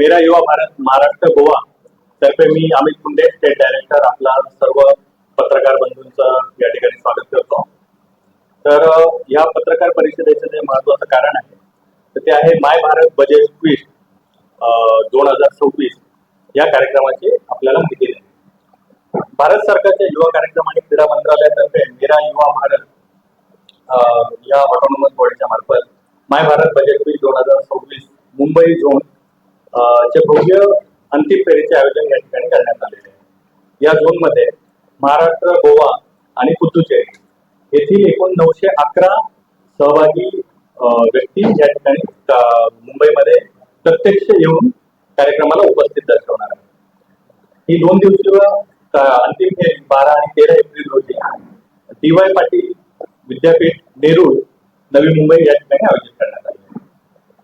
मेरा युवा भारत महाराष्ट्र गोवा तर्फे मी अमित कुंडे स्टेट डायरेक्टर आपला सर्व पत्रकार बंधूंचं या ठिकाणी स्वागत करतो। तर या पत्रकार परिषदेचं जे महत्त्वाचं कारण आहे तर ते आहे माय भारत बजेट क्विज 2026 या कार्यक्रमाची आपल्याला माहिती आहे। भारत सरकारच्या युवा कार्यक्रम आणि क्रीडा मंत्रालयातर्फे मेरा युवा भारत या ऑटोनॉमस बॉडीच्या मार्फत my Bharat budget quiz 2026 Mumbai zone चे भव्य अंतिम फेरीचे आयोजन या ठिकाणी करण्यात आलेले आहे। या झोन मध्ये महाराष्ट्र, गोवा आणि पुदुचेरी येथील एकूण 911 सहभागी व्यक्ती या ठिकाणी मुंबईमध्ये प्रत्यक्ष येऊन कार्यक्रमाला उपस्थित दर्शवणार आहे। ही 2 दिवसीय अंतिम फेरी 12 आणि 13 एप्रिल रोजी DY पाटील विद्यापीठ नेरूळ नवी मुंबई या ठिकाणी आयोजित करण्यात आली आहे।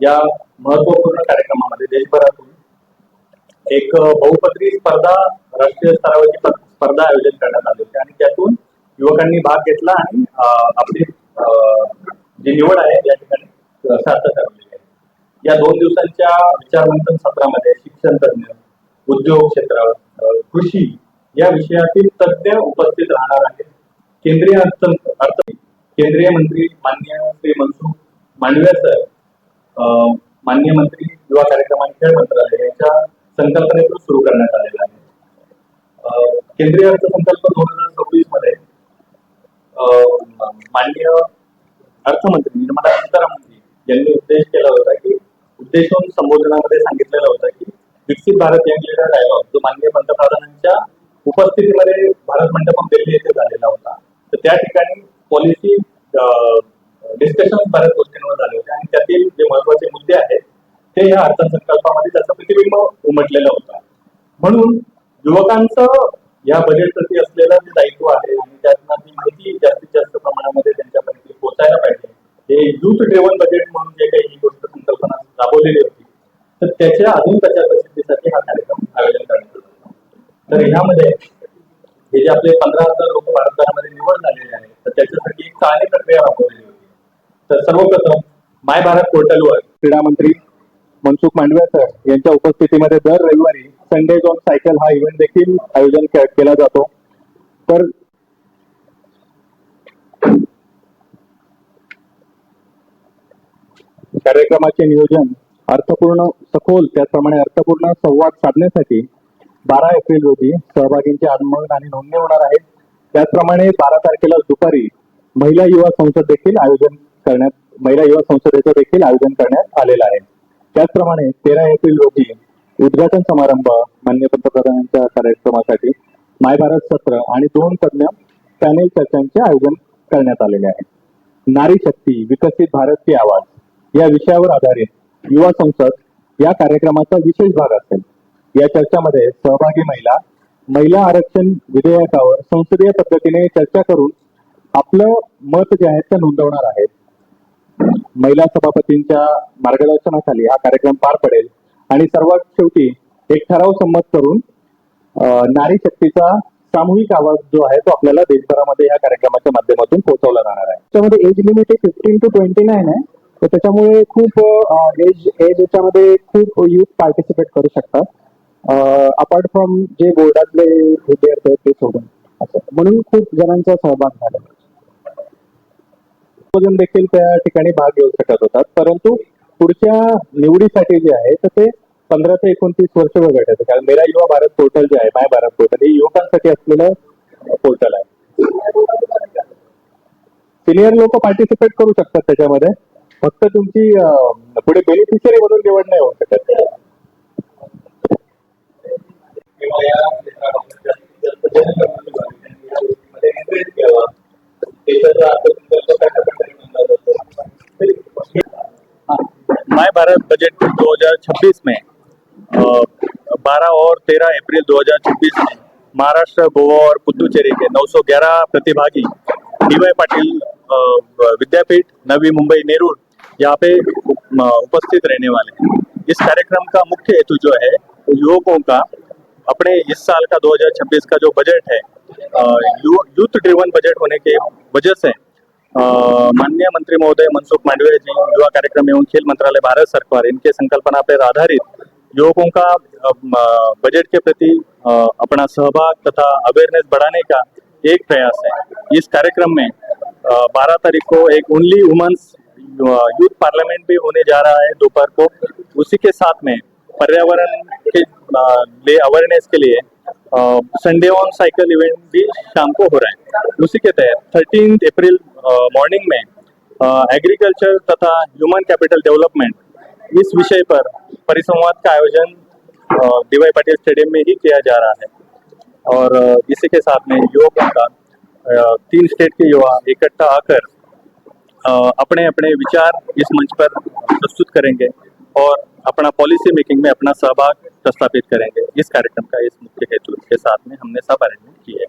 या महत्वपूर्ण कार्यक्रमामध्ये देशभरातून एक बहुपत्री स्पर्धा राष्ट्रीय स्तरावरची स्पर्धा आयोजित करण्यात आली होती आणि त्यातून युवकांनी भाग घेतला आणि आपली जी निवड आहे या ठिकाणी सार्थ ठरवली आहे। या 2 दिवसांच्या विचारमंथन सत्रामध्ये शिक्षण तज्ञ, उद्योग क्षेत्र, कृषी या विषयातील तज्ञ उपस्थित राहणार आहेत। केंद्रीय मंत्री माननीय श्री मनसुख मांडविया सर, माननीय मंत्री युवा कार्यक्रम आणि खेळ मंत्रालय यांच्या संकल्पनेतून सुरू करण्यात आलेला आहे। केंद्रीय अर्थसंकल्प 2026 मध्ये माननीय अर्थमंत्री निर्मला सीतारामन यांनी उद्देश केला होता की उद्देशून संबोधनामध्ये सांगितलेलं होतं की विकसित भारत यंग लीडर डायलॉग जो माननीय पंतप्रधानांच्या उपस्थितीमध्ये भारत मंडपम दिल्ली येथे झालेला होता। तर त्या ठिकाणी पॉलिसी डिस्कशन बऱ्याच गोष्टींवर झाले होते आणि त्यातील जे महत्वाचे मुद्दे आहेत ते या अर्थसंकल्पामध्ये त्याचं प्रतिबिंब उमटलेलं होतं। म्हणून युवकांचं या बजेटप्रती असलेलं जे दायित्व आहे आणि त्यातनं ती माहिती जास्तीत जास्त प्रमाणामध्ये त्यांच्यापर्यंत पोहोचायला पाहिजे। हे युथ ड्रिव्हन बजेट म्हणून जे काही ही गोष्ट संकल्पना राबवलेली होती तर त्याच्या अजून त्याच्या प्रसिद्धीसाठी हा कार्यक्रम आयोजन करण्यात आला। तर ह्यामध्ये हे जे आपले 15,000 लोक भारतभरामध्ये निवड झालेले आहेत तर त्याच्यासाठी एक चांगली प्रक्रिया राबवलेली होती। तर सर्वप्रथम माय भारत पोर्टलवर क्रीडा मंत्री मनसुख मांडविया सर यांच्या उपस्थितीमध्ये दर रविवारी संडे झोन सायकल हा इव्हेंट देखील आयोजन केला जातो। तर कार्यक्रमाचे नियोजन अर्थपूर्ण, सखोल त्याचप्रमाणे अर्थपूर्ण संवाद साधण्यासाठी 12 एप्रिल रोजी सहभागींचे आगमन आणि नोंदणी होणार आहे। त्याचप्रमाणे 12 तारखेला दुपारी महिला युवा संसदेचं देखील आयोजन करण्यात आलेलं आहे। त्याचप्रमाणे 13 एप्रिल रोजी उद्घाटन समारंभ माननीय पंतप्रधानांच्या कार्यक्रमासाठी माय भारत सत्र आणि 2 तज्ञ पॅनेल चर्चांचे आयोजन करण्यात आलेले आहे। नारी शक्ती विकसित भारत की आवाज या विषयावर आधारित युवा संसद या कार्यक्रमाचा विशेष भाग असेल। या चर्चामध्ये सहभागी महिला आरक्षण विधेयकावर संसदीय पद्धतीने चर्चा करून आपलं मत जे आहे ते नोंदवणार आहेत। महिला सभापतींच्या मार्गदर्शनाखाली हा कार्यक्रम पार पडेल आणि सर्वात शेवटी एक ठराव संमत करून नारी शक्तीचा सामूहिक आवाज जो आहे तो आपल्याला देशभरामध्ये या कार्यक्रमाच्या माध्यमातून पोहोचवला जाणार आहे। त्यामध्ये एज लिमिट 15 to 29 आहे, तर त्याच्यामुळे खूप एज याच्यामध्ये खूप युथ पार्टिसिपेट करू शकतात अपार्ट फ्रॉम जे बोर्डातले विद्यार्थी आहेत ते सोडून, असं म्हणून खूप जणांचा सहभाग झाला देखील त्या ठिकाणी भाग घेऊ शकत होतात। परंतु पुढच्या निवडीसाठी जे आहे तर ते 15 ते 29 वर्ष वगैरे आहे। कारण मेरा युवा भारत पोर्टल जे आहे माय भारत पोर्टल हे युवकांसाठी असलेलं पोर्टल आहे। सिनियर लोक पार्टिसिपेट करू शकतात त्याच्यामध्ये, फक्त तुमची पुढे बेनिफिशियरी म्हणून निवड नाही होऊ शकत। माय भारत बजट 2026 में 12 और 13 अप्रैल 2026 में महाराष्ट्र, गोवा और पुदुचेरी के 911 प्रतिभागी DY पाटिल विद्यापीठ नवी मुंबई नेरूळ यहाँ पे उपस्थित रहने वाले हैं। इस कार्यक्रम का मुख्य हेतु जो है युवकों का अपने इस साल का 2026 का जो बजट है यूथ ड्रिवन बजट होने के वजह से माननीय मंत्री महोदय मनसुख मांडविया जी, युवा कार्यक्रम एवं खेल मंत्रालय भारत सरकार, इनके संकल्पना पर आधारित युवकों का बजट के प्रति अपना सहभाग तथा अवेयरनेस बढ़ाने का एक प्रयास है। इस कार्यक्रम में 12 तारीख को एक ओनली वुमेन्स यूथ पार्लियामेंट भी होने जा रहा है दोपहर को। उसी के साथ में पर्यावरण के लिए अवेयरनेस के लिए संडे ऑन साइकिल इवेंट भी शाम को हो रहा है। उसी के तहत 13 अप्रैल मॉर्निंग में एग्रीकल्चर तथा ह्यूमन कैपिटल डेवलपमेंट इस विषय पर परिसंवाद का आयोजन डी.वाई. पाटिल स्टेडियम में ही किया जा रहा है। और इसी के साथ में युवकों का 3 स्टेट के युवा इकट्ठा आकर अपने अपने विचार इस मंच पर प्रस्तुत करेंगे और अपना पॉलिसी मेकिंग में अपना सहभाग प्रस्तावित करेंगे। इस कार्यक्रम का इस मुख्य हेतु के साथ में हमने सब अरेंजमेंट की है।